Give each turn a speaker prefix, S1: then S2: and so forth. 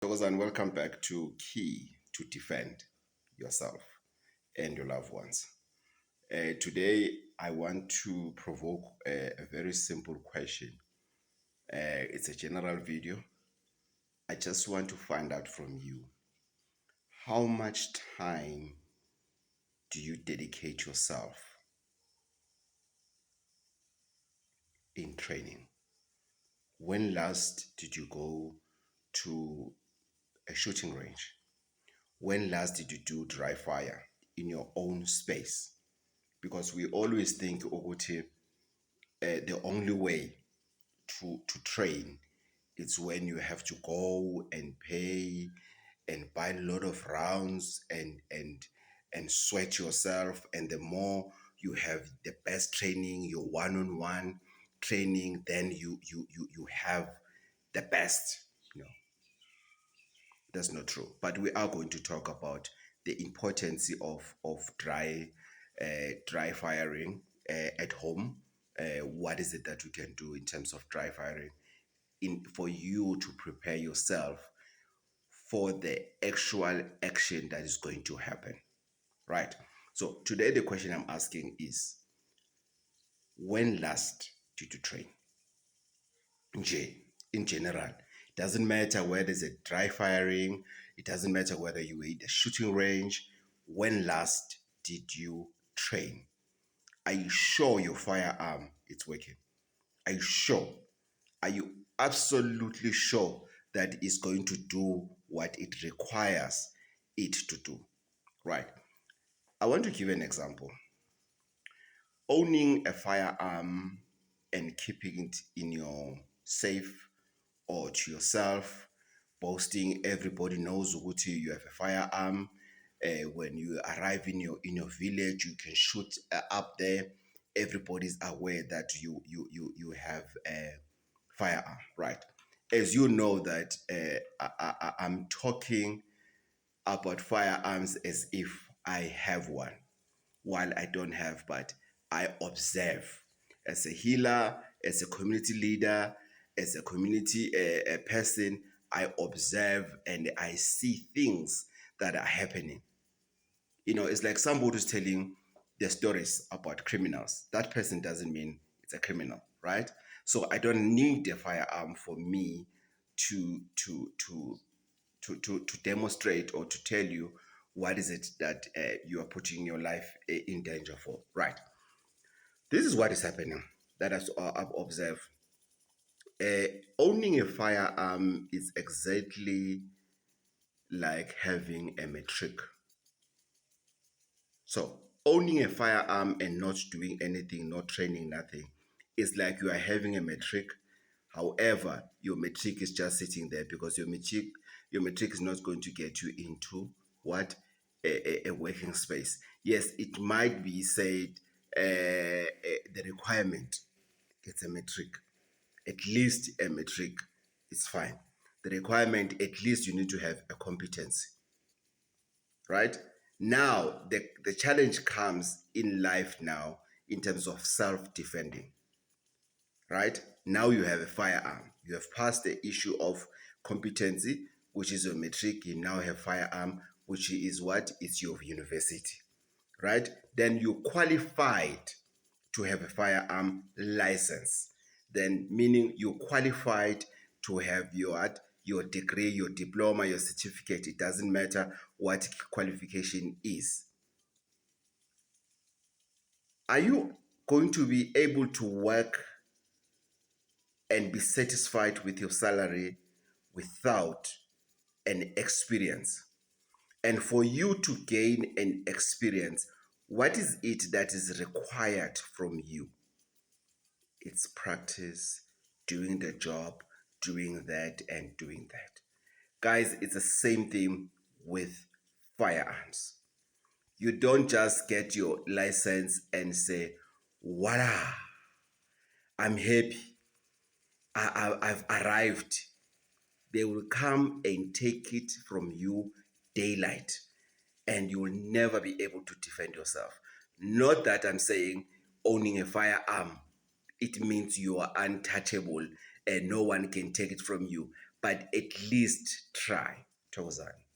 S1: Hello, and welcome back to Key to Defend Yourself and Your Loved Ones. Today, I want to provoke a very simple question. It's a general video. I just want to find out from you, how much time do you dedicate yourself in training? When last did you go to a shooting range? When last did you do dry fire in your own space? Because we always think, Oguti, the only way to train is when you have to go and pay and buy a lot of rounds and sweat yourself, and the more you have the best training, your one-on-one training, then you have the best. No, that's not true. But we are going to talk about the importance of dry firing at home. What is it that we can do in terms of dry firing in for you to prepare yourself for the actual action that is going to happen, right? So today the question I'm asking is, when last did you train? In general, doesn't matter whether there's a dry firing, it doesn't matter whether you were in the shooting range. When last did you train? Are you sure your firearm is working? Are you sure? Are you absolutely sure that it's going to do what it requires it to do? Right. I want to give an example. Owning a firearm and keeping it in your safe or to yourself, boasting everybody knows you have a firearm. When you arrive in your village, you can shoot up there. Everybody's aware that you have a firearm, right? As you know that I'm talking about firearms as if I have one, while I don't have, but I observe as a healer, as a community leader, as a community person. I observe and I see things that are happening. It's like somebody's telling the stories about criminals. That person doesn't mean it's a criminal, right? So I don't need a firearm for me to to to to demonstrate or to tell you what is it that you are putting your life in danger for, right? This is what is happening that I've observed. Owning a firearm is exactly like having a matric. So owning a firearm and not doing anything, not training, nothing, is like you are having a matric. However, your matric is just sitting there because your matric is not going to get you into what a working space. Yes, it might be said the requirement. It's a matric. At least a matric is fine. The requirement, at least you need to have a competency, right? Now, the challenge comes in life now in terms of self-defending, right? Now you have a firearm. You have passed the issue of competency, which is your matric. You now have firearm, which is what? It's your university, right? Then you qualified to have a firearm license. Then meaning you qualified to have your degree, your diploma, your certificate. It doesn't matter what qualification is. Are you going to be able to work and be satisfied with your salary without an experience? And for you to gain an experience, what is it that is required from you? It's practice, doing the job, doing that, and doing that. Guys, it's the same thing with firearms. You don't just get your license and say, voila, I'm happy. I've arrived. They will come and take it from you daylight, and you will never be able to defend yourself. Not that I'm saying owning a firearm, it means you are untouchable and no one can take it from you. but at least try, Thokozani.